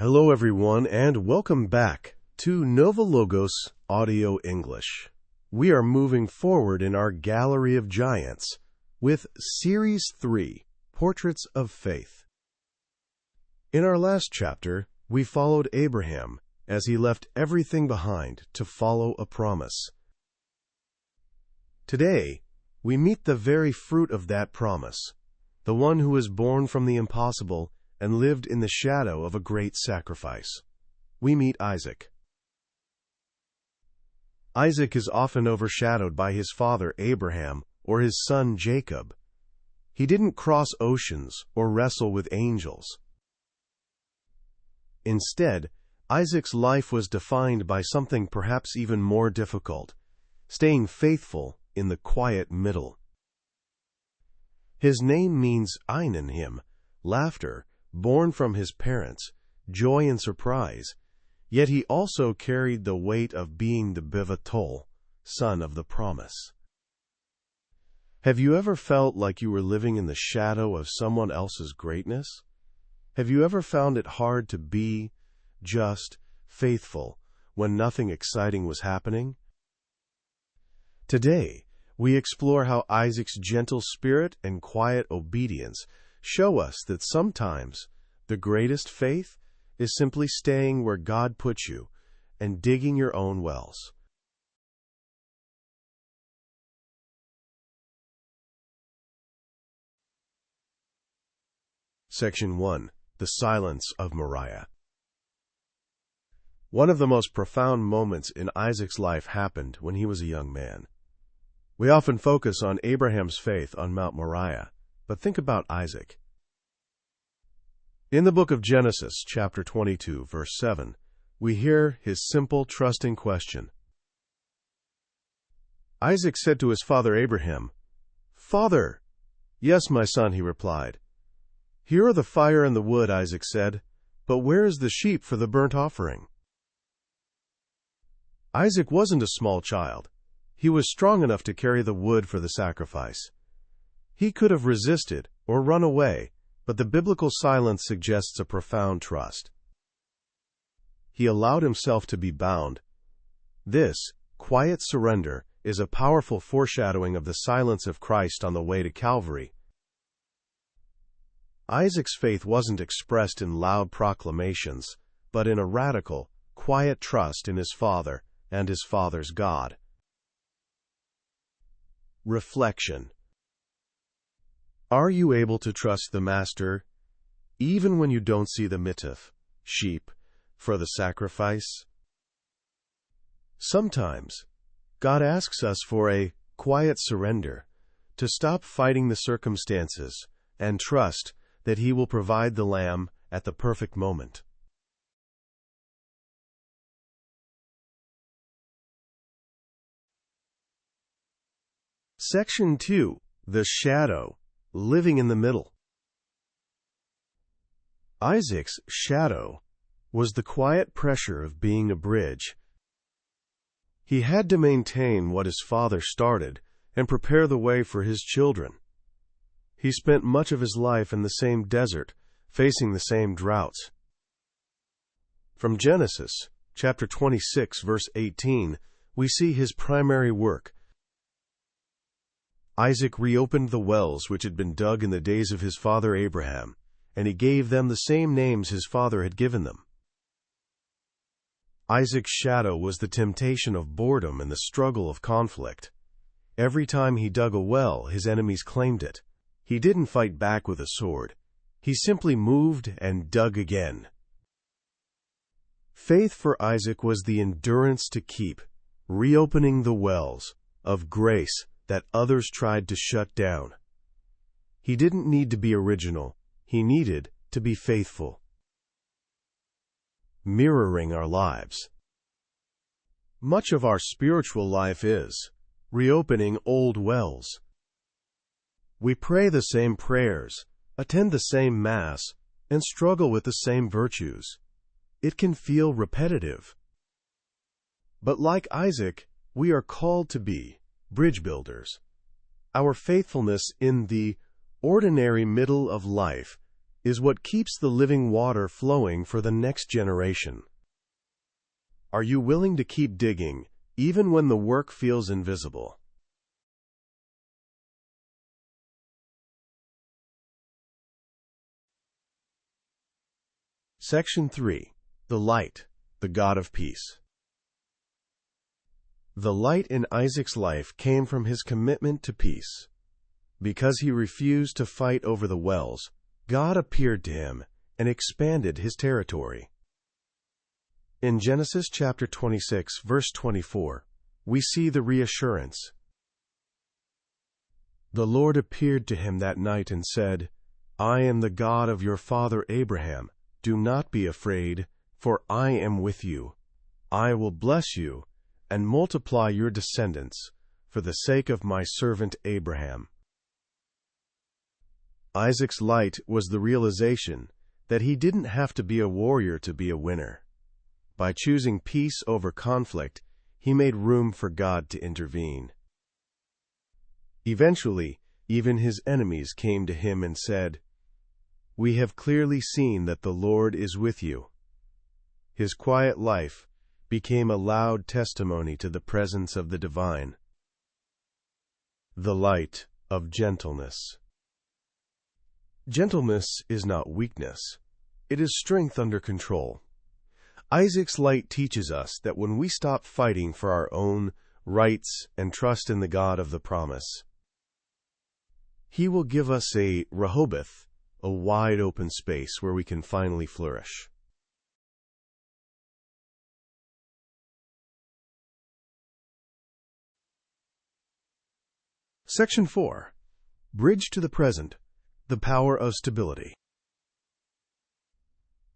Hello everyone and welcome back to NovaLogos Audio English. We are moving forward in our Gallery of Giants with Series 3, Portraits of Faith. In our last chapter, we followed Abraham as he left everything behind to follow a promise. Today, we meet the very fruit of that promise, the one who was born from the impossible and lived in the shadow of a great sacrifice. We meet Isaac. Isaac is often overshadowed by his father Abraham or his son Jacob. He didn't cross oceans or wrestle with angels. Instead, Isaac's life was defined by something perhaps even more difficult, staying faithful in the quiet middle. His name means ein in him, laughter, born from his parents, joy and surprise, yet he also carried the weight of being the Bivatol, son of the promise. Have you ever felt like you were living in the shadow of someone else's greatness? Have you ever found it hard to be just faithful when nothing exciting was happening? Today, we explore how Isaac's gentle spirit and quiet obedience show us that sometimes the greatest faith is simply staying where God put you and digging your own wells. Section 1. The Silence of Moriah. One of the most profound moments in Isaac's life happened when he was a young man. We often focus on Abraham's faith on Mount Moriah, but think about Isaac. In the book of Genesis, chapter 22, verse 7, we hear his simple, trusting question. Isaac said to his father Abraham, "Father." "Yes, my son," he replied. "Here are the fire and the wood," Isaac said, "but where is the sheep for the burnt offering?" Isaac wasn't a small child. He was strong enough to carry the wood for the sacrifice. He could have resisted or run away, but the biblical silence suggests a profound trust. He allowed himself to be bound. This quiet surrender is a powerful foreshadowing of the silence of Christ on the way to Calvary. Isaac's faith wasn't expressed in loud proclamations, but in a radical, quiet trust in his father and his father's God. Reflection. Are you able to trust the Master, even when you don't see the mitzvah, sheep, for the sacrifice? Sometimes, God asks us for a quiet surrender, to stop fighting the circumstances and trust that He will provide the lamb at the perfect moment. Section 2. The Shadow. Living in the middle. Isaac's shadow was the quiet pressure of being a bridge. He had to maintain what his father started and prepare the way for his children. He spent much of his life in the same desert, facing the same droughts. From Genesis, chapter 26, verse 18, we see his primary work. Isaac reopened the wells which had been dug in the days of his father Abraham, and he gave them the same names his father had given them. Isaac's shadow was the temptation of boredom and the struggle of conflict. Every time he dug a well, his enemies claimed it. He didn't fight back with a sword. He simply moved and dug again. Faith for Isaac was the endurance to keep reopening the wells of grace that others tried to shut down. He didn't need to be original. He needed to be faithful. Mirroring our lives. Much of our spiritual life is reopening old wells. We pray the same prayers, attend the same Mass, and struggle with the same virtues. It can feel repetitive. But like Isaac, we are called to be bridge builders. Our faithfulness in the ordinary middle of life is what keeps the living water flowing for the next generation. Are you willing to keep digging, even when the work feels invisible? Section 3. The Light, the God of Peace. The light in Isaac's life came from his commitment to peace. Because he refused to fight over the wells, God appeared to him and expanded his territory. In Genesis chapter 26, verse 24, we see the reassurance. The Lord appeared to him that night and said, I am the God of your father Abraham. Do not be afraid, for I am with you. I will bless you and multiply your descendants for the sake of my servant Abraham. Isaac's light was the realization that he didn't have to be a warrior to be a winner. By choosing peace over conflict, he made room for God to intervene. Eventually, even his enemies came to him and said, We have clearly seen that the Lord is with you. His quiet life became a loud testimony to the presence of the divine. The light of gentleness. Gentleness is not weakness. It is strength under control. Isaac's light teaches us that when we stop fighting for our own rights and trust in the God of the promise, He will give us a Rehoboth, a wide open space where we can finally flourish. Section 4. Bridge to the Present, the Power of Stability.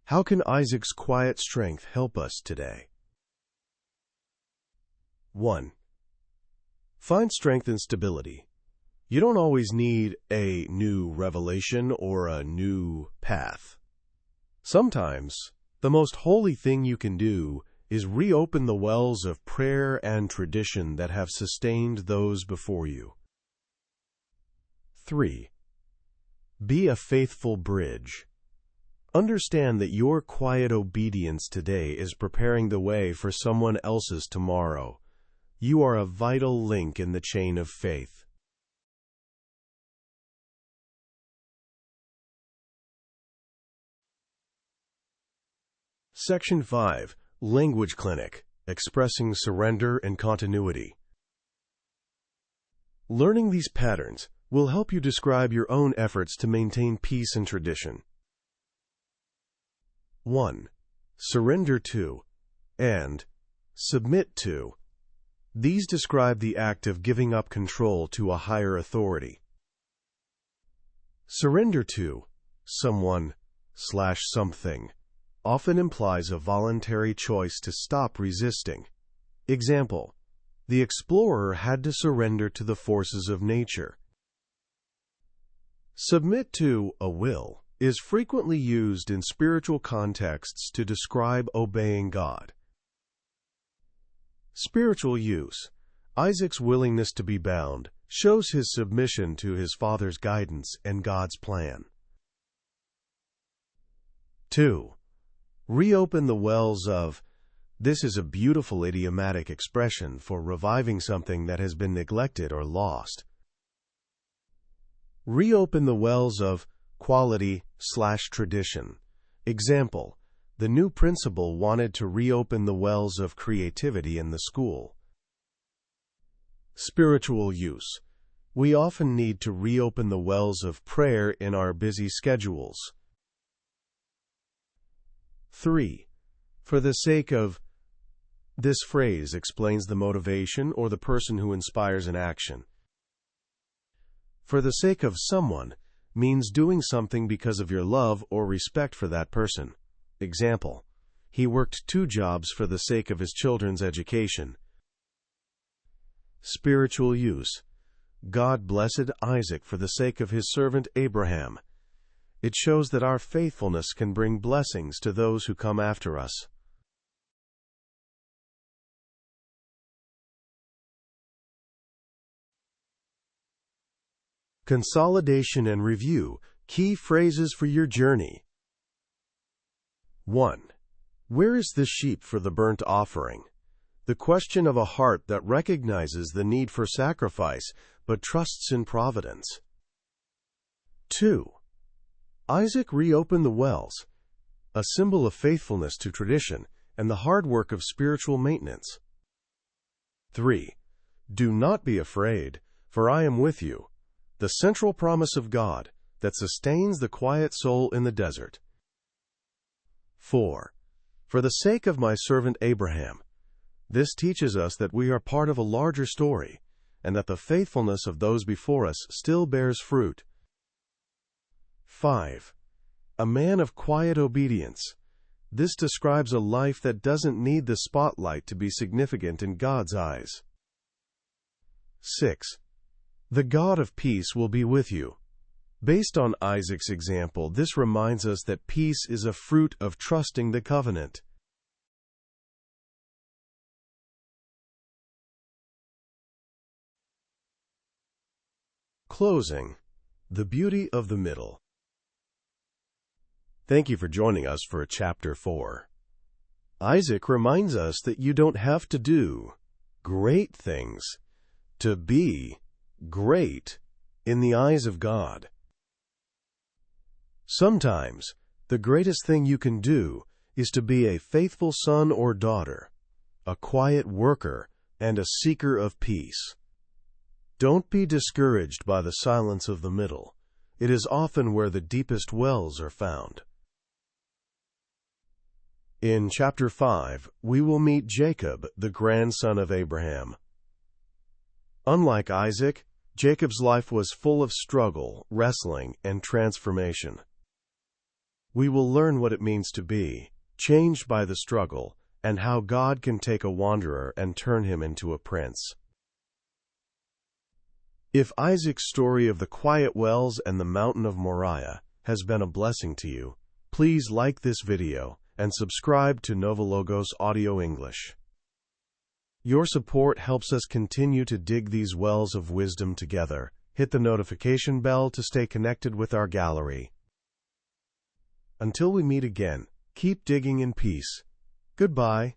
How can Isaac's quiet strength help us today? 1. Find strength in stability. You don't always need a new revelation or a new path. Sometimes, the most holy thing you can do is reopen the wells of prayer and tradition that have sustained those before you. 3. Be a faithful bridge. Understand that your quiet obedience today is preparing the way for someone else's tomorrow. You are a vital link in the chain of faith. Section 5. Language Clinic, Expressing Surrender and Continuity. Learning these patterns will help you describe your own efforts to maintain peace and tradition. 1. Surrender to and submit to. These describe the act of giving up control to a higher authority. Surrender to someone/something often implies a voluntary choice to stop resisting. Example: the explorer had to surrender to the forces of nature. Submit to a will is frequently used in spiritual contexts to describe obeying God. Spiritual use. Isaac's willingness to be bound shows his submission to his father's guidance and God's plan. 2. Reopen the wells of. This is a beautiful idiomatic expression for reviving something that has been neglected or lost. Reopen the wells of quality/tradition. Example: the new principal wanted to reopen the wells of creativity in the school. Spiritual use. We often need to reopen the wells of prayer in our busy schedules. 3. For the sake of. This phrase explains the motivation or the person who inspires an action. For the sake of someone means doing something because of your love or respect for that person. Example: he worked 2 jobs for the sake of his children's education. Spiritual use. God blessed Isaac for the sake of his servant Abraham. It shows that our faithfulness can bring blessings to those who come after us. Consolidation and review Key phrases for your journey. 1. Where is the sheep for the burnt offering? The question of a heart that recognizes the need for sacrifice but trusts in providence. 2. Isaac reopened the wells, a symbol of faithfulness to tradition and the hard work of spiritual maintenance. 3. Do not be afraid, for I am with you, the central promise of God that sustains the quiet soul in the desert. 4. For the sake of my servant Abraham. This teaches us that we are part of a larger story, and that the faithfulness of those before us still bears fruit. 5. A man of quiet obedience. This describes a life that doesn't need the spotlight to be significant in God's eyes. 6. The God of peace will be with you. Based on Isaac's example, this reminds us that peace is a fruit of trusting the covenant. Closing. The beauty of the middle. Thank you for joining us for Chapter 4. Isaac reminds us that you don't have to do great things to be great in the eyes of God. Sometimes, the greatest thing you can do is to be a faithful son or daughter, a quiet worker, and a seeker of peace. Don't be discouraged by the silence of the middle. It is often where the deepest wells are found. In Chapter 5, we will meet Jacob, the grandson of Abraham. Unlike Isaac, Jacob's life was full of struggle, wrestling, and transformation. We will learn what it means to be changed by the struggle and how God can take a wanderer and turn him into a prince. If Isaac's story of the quiet wells and the mountain of Moriah has been a blessing to you, please like this video and subscribe to NovaLogos Audio English. Your support helps us continue to dig these wells of wisdom together. Hit the notification bell to stay connected with our gallery. Until we meet again, keep digging in peace. Goodbye.